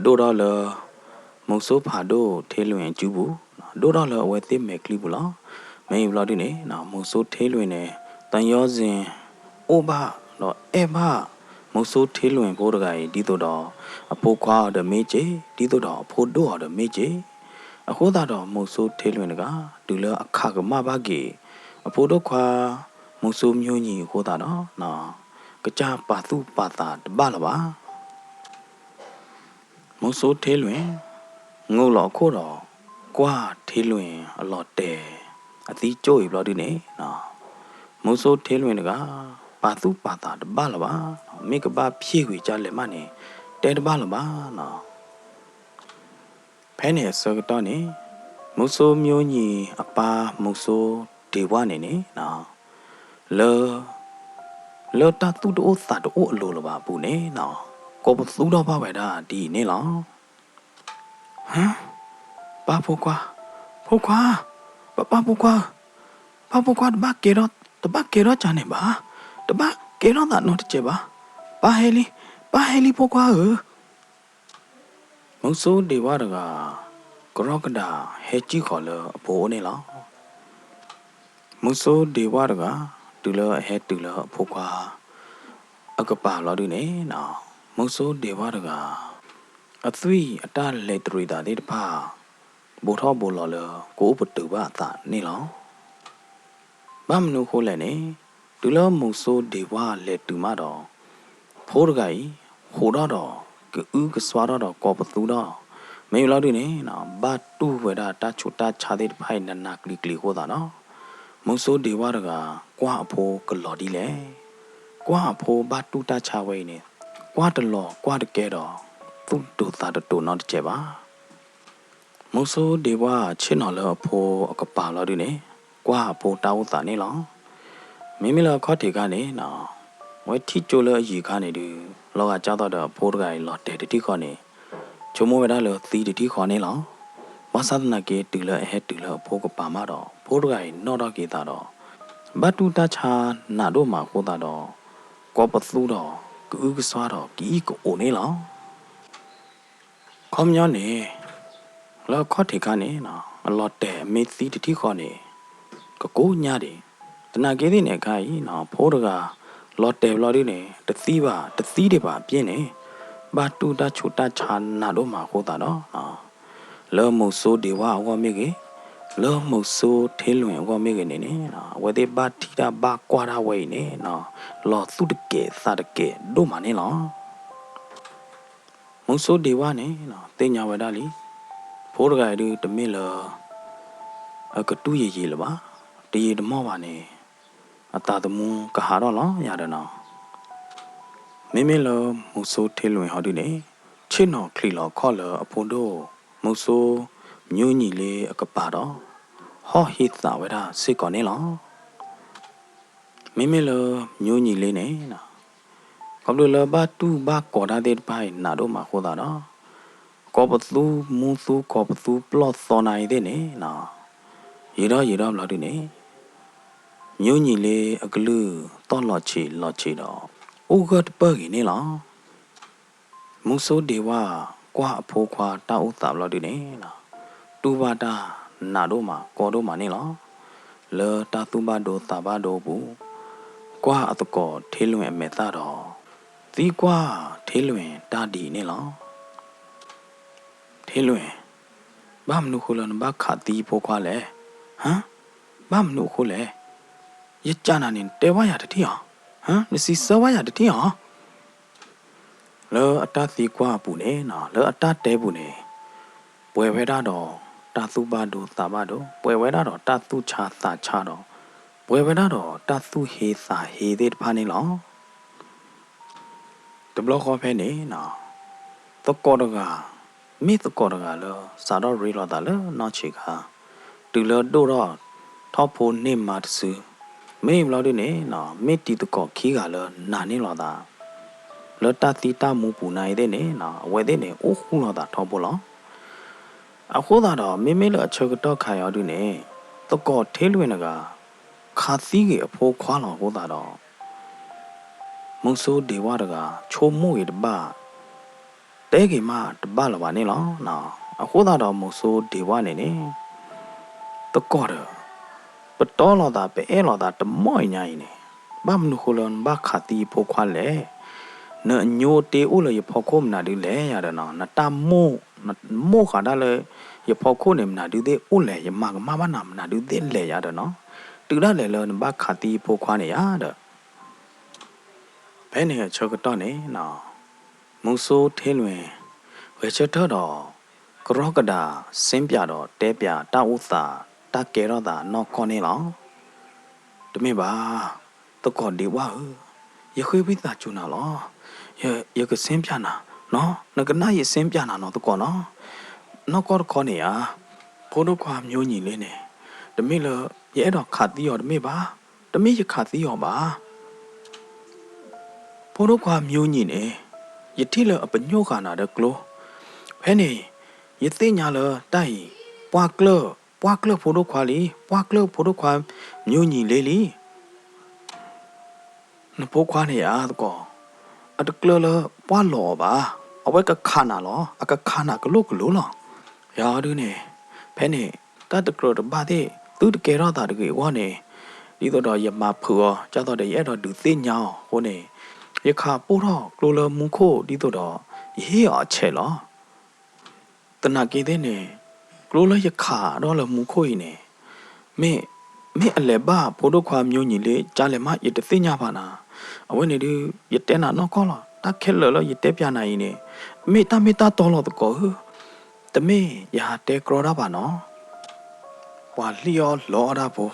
ဒိုတော့လမုတ်ဆိုးဖာတို့ထေးလွင်ကျူးဘူးဒိုတော့လအဝဲသိမဲ့ကလီဘူးလားမင်းဘလော်ဒီနေနော်မုတ်ဆိုးထေးလွင်နေတန်ရောစဉ်အိုဘာတော့အဲဘာမုတ်ဆိုးထေးလွင်ဖို့တကကြီးဒီတော့အဖိုးခွာဒမေးချေဒီတော့အဖိုးတို့ဒမေးချေအခုသာတော့မုတ်ဆိုးထေးလွင်တကဒူလအခါကမဘာကြီးအဖိုးတို့ခွာမုတ်ဆိုးမျိုးညီကိုသာတော့နော်ကကြပါသူပါတာတပလပါမုတ်ဆိုးထေးလွင်ငုတ်လော်ခို့တော့ကွာထေးလွင်အလော်တဲအသီးကျိုးဘလော်ဒီနေနော်မုတ်ဆိုးထေးလွင်တကပါသူပါတာတပလပါမိကပါဖြည့်ခွေကြလဲမနေတဲတပလပါနော်ဖဲနေစကတော့နေမုတ်ဆိုးမျိုးညီအပါမုတ်ဆိုးဒေဝနေနေနော်လော်တာသူတို့သတ်တို့အလိုလပါပူနေနော်ကိုပသူတော့ပါပဲဒါဒီနေလောပါဖို့ကွာပါဖို့ကွာတပတ်ကေတော့ချာနေပါတပတ်ကေတော့တာနော်တချေပါပါဟဲလီဖို့ကွာမုံဆိုးဒေဝရကကရောကဒါဟဲကြီးခေါ်လအဖိုးနေလောမုံဆိုးဒေဝရကတူလဟဲတူလအဖိုးကွာအကပါလော်ဒီနေနော်မုံဆိုးဒေဝရကအသွီအတလေတရီတာဒီတဖာဘူထောဘူလော်လကိုပတူပါတာနေလောမမနုခိုးလဲနေဒူလမုံဆိုးဒေဝလေတူမတော့ဖိုးတကကြီးဟိုတော့ကူကစွာတော့ကောပသူတော့မေလော်ဒီနေနော်ဘာတူဝဲတာတချူတာချာတဲ့ဖိုင်နနာကလီဟိုတာနော်မုံဆိုးဒေဝရကကွာအဖိုးကလော်ဒီလေကွာအဖိုးဘာတူတာချဝဲနေကွာတလောကွာတကဲတော့သူတို့သားတို့နောက်တစ်ချက်ပါမုံဆိုးဒေဝချင်းတော်လအဖိုးအကပါလော်ဒီနေကွာအဖိုးတာဝတာနေလောမိမိလခေါ်တီကနေနော်ဝဲထီကျိုလအကြီးကနေဒီလောကကြောက်တော့ဖိုးတကကြီးလော်တဲတီခေါ်နေချုံမဝဲတာလောသီတီခေါ်နေလောဝါသဒနာကေတူလအဟဲတူလဖိုးကပါမတော့ဖိုးတကကြီးနော်တော့ကေတာတော့ဘတ်တူတချာနာတို့မှာခိုးတာတော့ကောပသူတော့ကူကစွာတော့ကီကိုအိုနေလောခေါမညောနေလောခေါထေကနေနော်အလော်တဲမေသီတီခေါ်နေကိုညာတယ်တနာကေးတဲ့နေခိုင်နော်ဖိုးတကလော်တဲဘလော်ဒီနေတသီးတွေပါပြင်းနေဘာတူတာချူတာချာနာတို့မှာခိုးတာတော့နော်လောမုတ်ဆိုးဒေဝအဝမေကေလောမုတ်ဆိုးထေးလွင်အဝမေကေနေနော်ဝဲတဲ့ဘာတီတာဘာကွာတာဝဲနေနော်လောသူတကေသတကေတို့မနေလောမုတ်ဆိုးဒေဝနေနော်တင်ညာဝဲတာလီဖိုးတကရီတမင်လအကတူးရီလပါတရီတမောပါနေအတာတမူကဟာတော့လောရတယ်နော်မင်းလမုတ်ဆိုးထေးလွင်ဟောဒီနေချစ်နော်ခလီလောခေါ်လအဖိုးတို့မုတ်ဆိုးမျိုးညီလေးအကပါတော့ဟောဟိတာဝဲတာစိတ်ကောနေလောမင်းလမျိုးညီလေးနေနော်ကဘလဘတူဘာကောဒါတဲ့ပိုင်နာတို့မှာခိုးတာတော့ကောပသူမူသူကောပသူပလော့သောနိုင်တဲ့နေနော်ရေတော့မလို့ဒီနေမျိုးညီလေးအကလူတော့လော်ချီတော့ဥကတ်ပကြီးနေလားမုဆိုးဒေဝကွာအဖိုးခွာတောက်တာဘလို့ဒီနေနော်တူပါတာနာတို့မှာကောတို့မှာနေလားလောတာသူပါတို့တာပါတို့ဘူး กว่าอตกอเทลวนเมตาดอตีกว่าเทลวนตาดีนี่หรอเทลวนบ้ามนุคุลนบ้าขาตีโพควาแลฮะบ้ามนุคุแลยะจานานินเตวายาตติหรอฮะนสิซวายาตติหรอเลออัตตาตีกว่าปูเนนะเลออัตตาเตปูเนป่วยเวดาดอตาตุบาโดตาบาโดป่วยเวดาดอตาตุชาตาชาดอป่วยเวดาดอตาตุเฮสาเฮเดตพานี่หรอตบลอขอแพนี่นะตะกอดกามีตะกอดกาเลอสาดอรีลอตาเลอนอชิกาတူလဒိုတော့ထောက်ဖို့နေမှာတစမေးမလို့ဒီနေနော်မေတီတကောခီကလနာနေလောတာလတတိတမူပူနိုင်တဲ့နေနော်ဝဲတဲ့နေအိုးခုလောတာထောက်ဖို့လောအခုသာတော့မေမေလအချက်တော့ခါရဒီနေတကောထဲလွင်ကခါသီးကအဖိုးခွာလောဟောတာတော့မုံဆိုးဒေဝတကချိုးမှုရတပါတဲကေမတပါလပါနေလောနော်အခုသာတော့မုံဆိုးဒေဝနေနေตะกอดปะตอลอตาเปเอลอตาตะม้อยญาอิเนบ้ามนุโคลอนบ้าขาตีโพควาแลเนอโญเตอุเลยพอโคมนาดิแลยาดะเนาะนะตาโมนะโมขาดาเลยยพอโคเนมนาดิเตอุเลยยมากมาบานามนาดิเตแลยาดะเนาะตึดาแลเลบ้าขาตีโพควาเนี่ยยาดะเบเนชอกตอเนเนาะมุโซเทลเวเวชะทอดอกรอกดาเส้นပြတော့တဲပြတာဥသာတာကဲတော့တာနော်ခေါနေလောတမေပါတကောဒီဝါရခွေးပိတာချူနာလောရကစင်းပြနာနော်နကနာရစင်းပြနာနော်တကောနော်နော်ကောခေါနေရဘိုးတို့ခွာမျိုးညီလေးနေတမေလရဲတော့ခါတီးရောတမေပါတမေရခါတီးရောပါဘိုးတို့ခွာမျိုးညီနေယတိလအပညောခါနာတဲ့ကလိုဖဲနေยติญาลไตปวากเลโพดควาลีปวากเลโพดควาမျိုးညီလေးလီနပိုခွာနေရတကောအတကလလပွားလောပါအဝဲကခါနာလောအကခါနာကလုကလုလောရာဒူနေဖဲနေတတကရတဘာတဲ့သူတကယ်တော့တာတကေဝါနေဒီတော့ရမဖူောကြတော့တဲ့ရဲ့တော့ဒူသိညာဟိုနေရခါပို့တော့ကလိုလမုခိုဒီတော့ရေးအချက်လောตนาเกเดเนกลัวละยะขาดอละมูโคยเนเมอเลบ้าโพดความမျိုးညီလေจาเลมะยตသိညာပါနာအဝဲနေဒီယတဲနာနော်ကောလာတခဲလလယတဲပြနိုင်နေမေတာတော်လို့တကောတမေယာတဲကရောတာပါနော်ပွာလျောလောတာဘော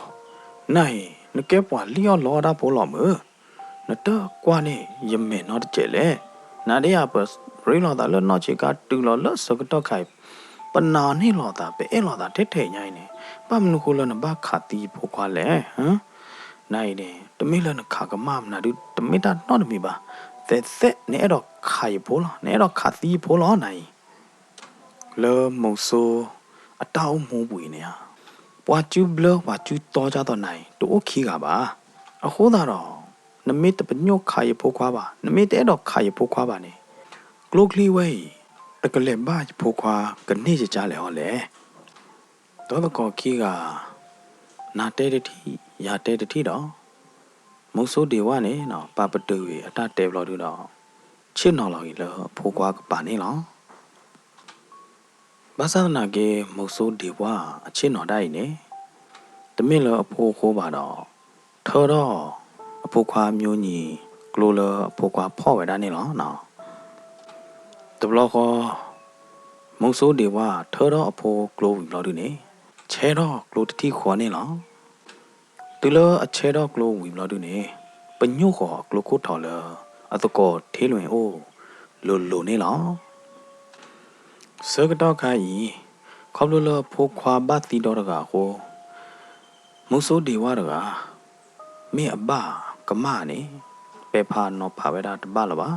နိုင်နကဲပွာလျောလောတာဘောလောမနတကွာနေယမေနော်တကျဲလေနာရရပရိလောတာလနော်ချေကတူလောလစကတော့ခိုင်ปนานี่หลอตาเปเอหลอตาเทๆญายนี่ปามนุโคลนบะขาตีโพควาแลฮะนายนี่ตะมิลนขากะมามนาดุตะมิตานอตมีบาเซเนอดอกไข่โพลเนอดอกขาตีโพลนายเลมုံဆိုအတောက်မှုပွေနေဟာပွာကျူဘလဝါကျူတော်ကြတော့နိုင်တိုးခီကပါအခုသာတော့နမိတပညောခါရဖိုးခွာပါနမိတဲ့တော့ခါရဖိုးခွာပါနေကလုတ်ကလီဝဲတကလည်းဘာဖိုးခွာကနေကြလဲဟောလေတော့ကောခီကနာတဲတတိရာတဲတတိတော့မုံဆိုးဒေဝနေနော်ပပတူရအတတဲဘလို့တော့ချစ်နော်လောက်ကြီးလောဖိုးခွာကပါနေလောဘာသာနာကေမုတ်ဆိုးဒီဘွားအချင်းတော်တိုင်းနေတမင်လအဖိုးခိုးပါတော့ထော်တော့အဖိုးခွာမျိုးညီကလိုလအဖိုးခွာဖော့ဝဲတာနေလောနော်တဘလောခေါ်မုတ်ဆိုးဒီဘွားထော်တော့အဖိုးကလိုဘလောတူနေချဲတော့ကလိုတတိခေါ်နေလောတူလအချဲတော့ကလိုဝီဘလောတူနေပညုခေါ်ကလိုကိုထော်လအတကောထေးလွင်အိုလိုနေလောစကတော့ခိုင်ခေါပလလဖိုးခွာဘတ်တီတော်ကဟိုမုဆိုးဒီဝါရကမေအဘကမနေပေဖာနော်ဖာဝဲတာတပလပါ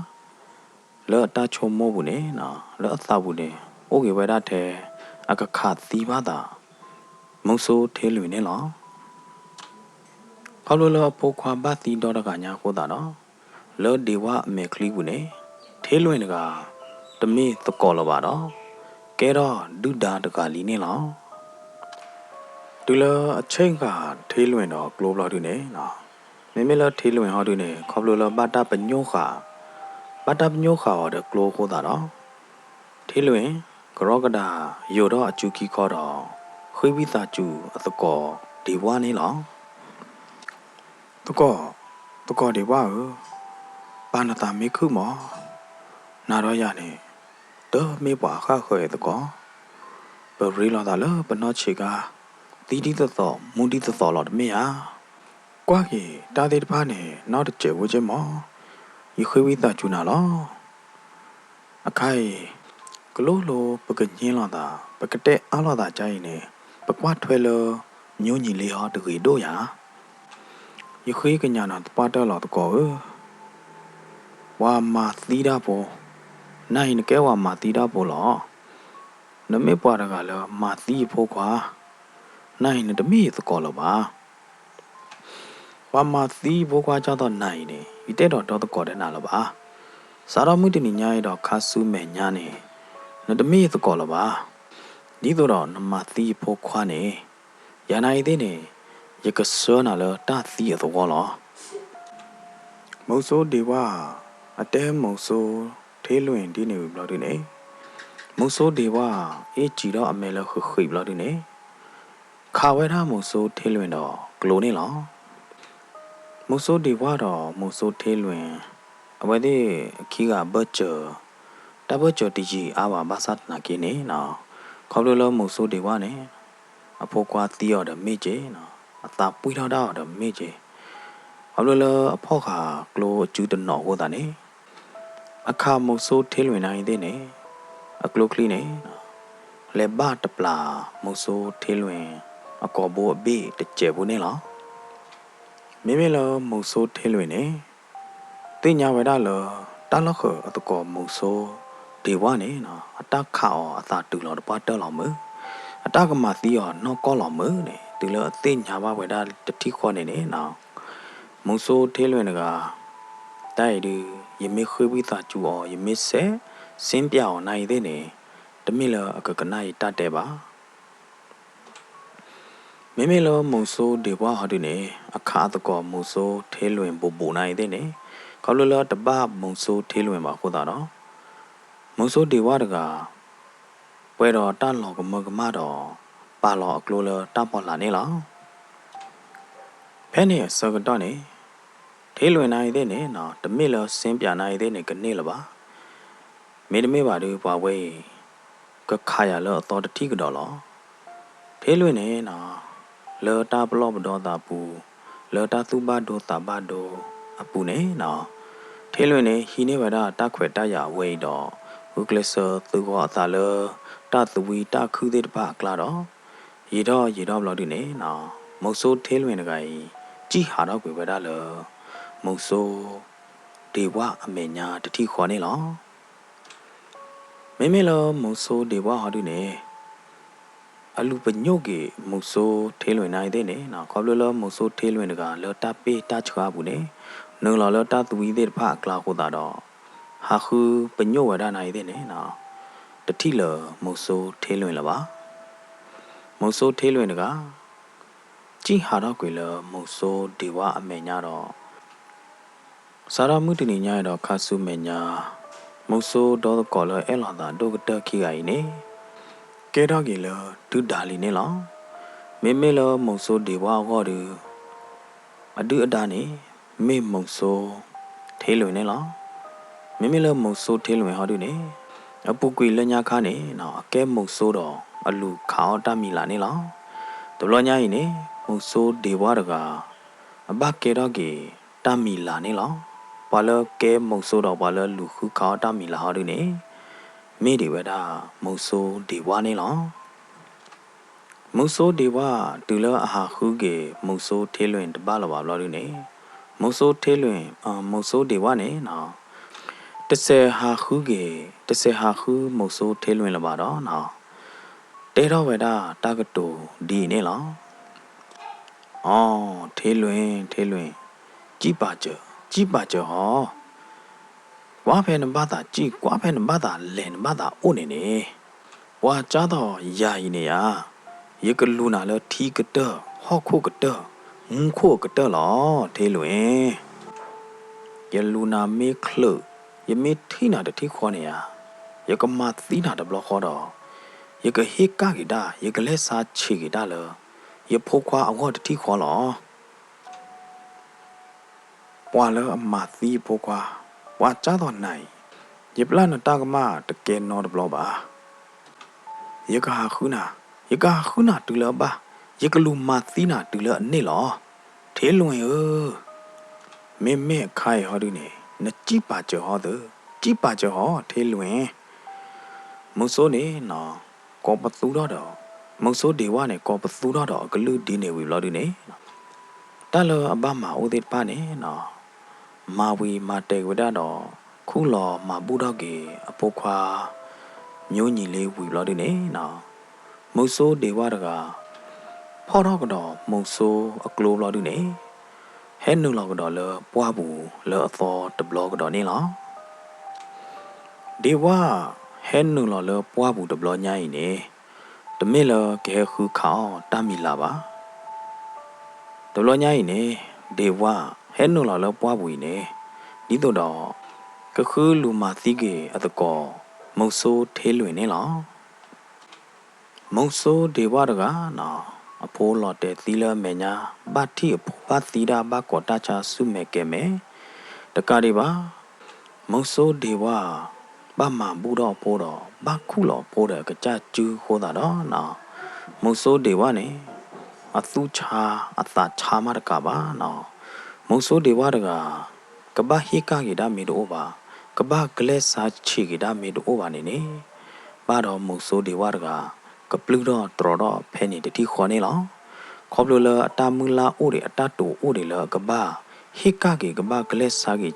လောတာချုံမောဘူးနေနော်လောအသဘူးနေအိုကေဝဲတာထဲအကခသီပါတာမုဆိုးထဲလွင်နေလောခေါပလလဖိုးခွာဘတ်တီတော်ကညာဟိုတာနော်လောဒီဝါအမေကလီဘူးနေထဲလွင်ကတမေသကောလပါတော့ကဲတော့ဒုဒါတကလီနေလောတူလအချိန်ကထေးလွင်တော့ကလိုဘလော်တူနေနော် မေမေလထေးလွင်ဟောတူနေခေါပလိုလဘာတာပညိုခါဘာတာပညိုခါဟောတဲ့ကလိုခိုးတာတော့ထေးလွင်ကရောကဒါယိုတော့အကျူကီခေါ်တော့ခွေးဝိသာကျူအတကောဒီဝါနေလောတကောဒီဝါဘာနတာမေခုမောနာတော့ရနေတော့မေပွားခါခွေတကောဘရီလာတာလပနော့ချေကတီတီသောမွန်တီသောလော်မေယာကွာကေတာတေတဖားနေနောက်တစ်ကျဝချင်းမောယခွေးဝိသာကျူနာလောအခိုင်ကလိုလိုပကညင်းလာတာပကတဲ့အားလာတာကြိုင်နေပကွာထွဲလောညိုညီလေးဟောတကြီးတို့ရာယခွေးကညာနာတပါတော့လောတကောဝါမာသီးတာပေါ်နိုင်ကဲဝါမာသီးတာပေါ်လောနမေပွားရကလောမာသီးဖို့ကွာနိုင်တမီသကောလောပါဝါမာသီးဖို့ကွာကြတော့နိုင်နေဒီတဲ့တော့တကောတဲ့နာလောပါစာရမှုတနိညာရတော့ခါဆုမဲ့ညာနေနတမီသကောလောပါဒီတော့နမသီးဖို့ခွာနေရနိုင်သေးနေယကစောနာလောတသီးသကောလောမုတ်ဆိုးဒီဝါအတဲမုတ်ဆိုးထေးလွင်ဒီနေဘလောက်ဒီနေမုတ်ဆိုးဒီဝါအေးကြည့်တော့အမဲလခွိဘလောက်ဒီနေခါဝဲထားမုတ်ဆိုးထေးလွင်တော့ဂလိုနေလောမုတ်ဆိုးဒီဝါတော့မုတ်ဆိုးထေးလွင်အဝဲသေးခီကဘတ်ချာတဘတ်ချာတီဂျီအာဝါဘာသတ်နာကိနေနော်ခေါပလိုလောမုတ်ဆိုးဒီဝါနေအဖို့ကွာတီးရတဲ့မေကျေနော်အသာပွေးတော့တဲ့မေကျေဘာလို့လဲအဖောက်ခါကလိုအကျူးတနော်ဟောတာနေအခါမုတ်ဆိုးထေးလွင်နိုင်တဲ့နေအကလိုကလီနေလေဘာတပလာမုတ်ဆိုးထေးလွင်အကောဘိုးအဘေးတကျဲဘူးနေလားမေမေလောမုတ်ဆိုးထေးလွင်နေတင်ညာဝဲတာလောတာလခအတကောမုတ်ဆိုးဒီဝါနေနော်အတခါအောအသာတူလောတပတ်တော့လောမအတကမသီးရောနော်ကောလောမနေဒီလောအတင်ညာဝဲတာတတိခေါ်နေနေနော်မုတ်ဆိုးထေးလွင်ကတိုက်ဒီယမေခွေးဝိသာကျူအောယမေဆဲစင်းပြောင်းနိုင်တဲ့နေတမိလအကကနိုင်တတ်တယ်ပါမေမေလောမုံဆိုးဒီဘွားဟာဒီနေအခါတကောမုံဆိုးထေးလွင်ပူနိုင်တဲ့နေခေါလလောတပမုံဆိုးထေးလွင်ပါဟုတ်တာတော့မုံဆိုးဒီဘွားတကပွဲတော်တလောကမကမတော့ပါလောအကလိုလတပေါ်လာနေလားဖဲနေစကတော့နေထေးလွင်နိုင်တဲ့နေနော်တမိလစင်းပြနိုင်တဲ့နေကနေလပါမေတမေပါတို့ပွားဝဲကခါရလောတော်တတိကတော့လောထေးလွင်နေနော်လောတာပလော့ဘဒေါ်တာပူလောတာသူဘဒိုတာဘဒိုအပူနေနော်ထေးလွင်နေဟီနေဝဒတခွေတရဝဲတော့ဟုကလဆသူကောအသာလောတသဝီတခုသေးတပကလာတော့ရေတော့ဘလောက်ဒီနေနော်မုတ်ဆိုးထေးလွင်တကကြီးကြည်ဟာတော့ကွေဝဒလောမုတ်ဆိုးဒေဝအမေညာတတိခေါ်နေလောမေလောမုတ်ဆိုးဒေဝဟာဒီနေအလူပညုတ်ကေမုတ်ဆိုးထေးလွင်နိုင်တဲ့နေနော်ခေါပလိုလောမုတ်ဆိုးထေးလွင်တကလောတပေးတချွားဘူးနေနုံလောတသဝီသေးတဖကလာခိုတာတော့ဟာခုပညုတ်ဝဒနိုင်တဲ့နေနော်တတိလမုတ်ဆိုးထေးလွင်လပါမုတ်ဆိုးထေးလွင်တကကြည်ဟာတော့ကွေလမုတ်ဆိုးဒေဝအမေညာတော့စာရမှုတနေညာတော့ခါဆုမေညာမုတ်ဆိုးတော့ကောလအဲလာတာဒုကတခိအိုင်နေကဲတော့ကေလဒုဒါလီနေလောမေလမုတ်ဆိုးဒေဝဟောတူအဒုအတာနေမေမုတ်ဆိုးထေးလွင်နေလောမေလမုတ်ဆိုးထေးလွင်ဟောတူနေအပုကွေလညာခါနေနော်အကဲမုတ်ဆိုးတော့အလူခါတမီလာနေလောတလောညာရင်နေမုတ်ဆိုးဒေဝတကအဘကဲတော့ကေတမီလာနေလောဘာလကဲမုတ်ဆိုးတော့ဘာလလူခုခါတမီလာဟောတူနေမေဒီဝဒမုတ်ဆိုးဒီဝါနေလောမုတ်ဆိုးဒီဝါတူလအဟာခုကေမုတ်ဆိုးထေးလွင်တပါလပါဘလို့ဒီနေမုတ်ဆိုးထေးလွင်မုတ်ဆိုးဒီဝါနေနော်တဆယ်ဟာခုကေတဆယ်ဟာခုမုတ်ဆိုးထေးလွင်လပါတော့နော်တဲတော့ဝဒတာကတူဒီနေလောထေးလွင်ကြည်ပါကြဟောဝါဖဲနဘာသာကြည်ကွာဖဲနဘာသာလဲနဘာသာအိုနေနေဝါကြတော့ယာယီနေရယေကလူနာလထီကတဟောခုကတ ခိုကတလောထေလွင်ယလူနာမေခလယမေထိနာတတိခေါ်နေရယကမသီနာတဘလခေါ်တော့ယကဟေကဂိတာယကလက်စာချီဂိတာလယဖိုခွာအဝတ်တတိခေါ်လောပွာလအမသီဖိုခွာပွာကြတော့နိုင်ယပလနတကမတကယ်နော်တဘလပါယကဟာခုနာတူလပါယကလူမသီနာတူလအနေလောထေလွင်မေခိုင်ဟောဒီနေနကြည့်ပါကြဟောသူကြည့်ပါကြဟောထေလွင်မုဆိုးနေနော်ကောပသူတော့မုဆိုးဒေဝနဲ့ကောပသူတော့ဂလူဒီနေဝီလော်ဒီနေတလအဘမဦးသေးပါနေနော်မာဝီမာတေဝဒတော့ခုလော်မာဘူးတော့ကေအပုခွာမျိုးညီလေးဝီလော်ဒီနေနော်မုဆိုးဒေဝတကဖော်တော့ကတော့မုဆိုးအကလိုလော်ဒီနေဟဲနူလောကတော့လေပွားဘူးလေအသောတဘလောကတော့နေလားဒီဝဟဲနူလောလေပွားဘူးတဘလောညာရင်နေတမေလကဲခုခေါတမီလာပါတဘလောညာရင်နေဒီဝဟဲနူလောလေပွားဘူးနေဒီတော့ကခုလူမာသီကေအတကောမုတ်ဆိုးထေးလွင်နေလားမုတ်ဆိုးဒီဝတကနော်အဖိုးလော်တဲ့သီလမေညာဘာတိအဖိုးဘာသီရာဘာကောတာချာဆုမေကေမေတကားဒီပါမုတ်ဆိုးဒီဝဘာမဘူးတော့ပိုးတော့ဘာခုလောပိုးတယ်ကြကျူးခိုးတာတော့နော်မုတ်ဆိုးဒီဝနေအသူချာအသာချာမတကပါနော်မုတ်ဆိုးဒီဝတကဘာဟိကာဂီဒါမီဒိုဘာကဘာကလဲစာချီဂီဒါမီဒိုဘာနေနေဘာတော့မုတ်ဆိုးဒီဝတကပလူတော့တော်တော့ဖဲနေတတိခေါ်နေလောခေါပလိုလအတာမူလာအိုတွေအတတူအိုတွေလကဘာဟိကကေကဘာကလက်စာကေ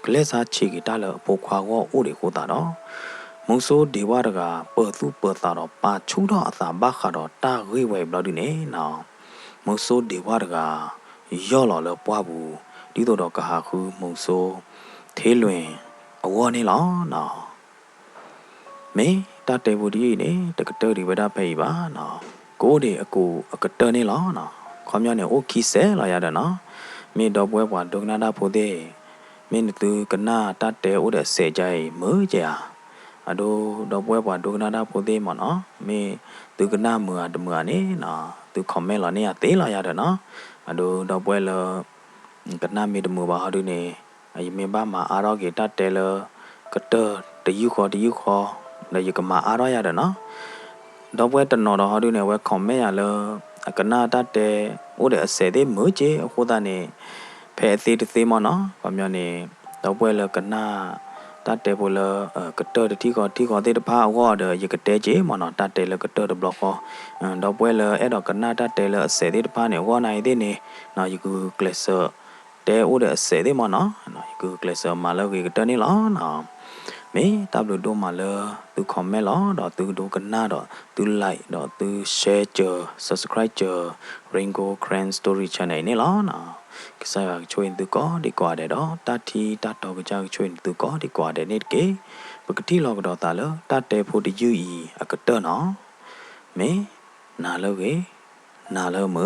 ကလက်စာချီကေတာလပိုခွာကောအိုတွေကိုတာတော့မုံဆိုးဒေဝရကပေသူပေတာတော့ပါချူတော့အသာဘာခါတော့တာဝေဝဲဘလော်ဒီနေနော်မုံဆိုးဒေဝရကရော့လော်လပွားဘူးဒီတော့ကဟာခုမုံဆိုးသေးလွင်အဝေါ်နေလောနော်မေတတေဘူးဒီနေတကတော်ဒီဝဒဖေးပါနော်ကိုဒီအကူအကတနေလောနော်ခေါမျောနေအိုခီဆဲလာရတဲ့နော်မေတော့ပွဲပွားဒုက္ခနာဖို့တဲ့မင်းသူကနာတတေဦးတဲ့စေကြိုင်မေးကြအဒိုတော့ပွဲပွားဒုက္ခနာဖို့တဲ့မနော်မေသူကနာမွာတမွာနေနော်သူခမဲလာနေရသေးလာရတဲ့နော်အဒိုတော့ပွဲလကနာမေတမွာပါဟာဒီနေအယမေဘာမှာအာရောဂေတတေလကတတယူခေါ်လေယကမာအားရရတယ်နော်တော့ပွဲတနော်တော့ဟာဒီနေဝဲခွန်မဲရလအကနာတတဲ့ဥတဲ့အစဲသေးမွေးချေအခုတနေဖဲသေးတသေးမနော်ဗမျောနေတော့ပွဲလကနာတတဲ့ဘလကတတတိကောသေးတဖာဝေါ်တဲ့ယကတဲချေမနော်တတဲ့လကတတဘလခေါ်တော့ပွဲလအဲ့တော့ကနာတတဲ့လအစဲသေးတဖာနေဝေါ်နိုင်သေးနေနော်ယကူကလစ်ဆာတဲဥတဲ့အစဲသေးမနော်ယကူကလစ်ဆာမလောကေကတနေလောနော်မေတပ်လို့တော့မလဲသူคอมเมนต์တော့သူတို့ကနာတော့သူ like တော့သူ share ကြ subscribe ကြ Ringo Grand Story Channel နေလားနော်ကစားရချွေသူကဒီကွာတဲ့တော့တတိတတော်ကကြောက်ချွေသူကဒီကွာတဲ့နေ့ကေပကတိလောကတော့တာလတတဲဖို့ဒီယူအကတနော်မေနာလို့ကေနာလို့မ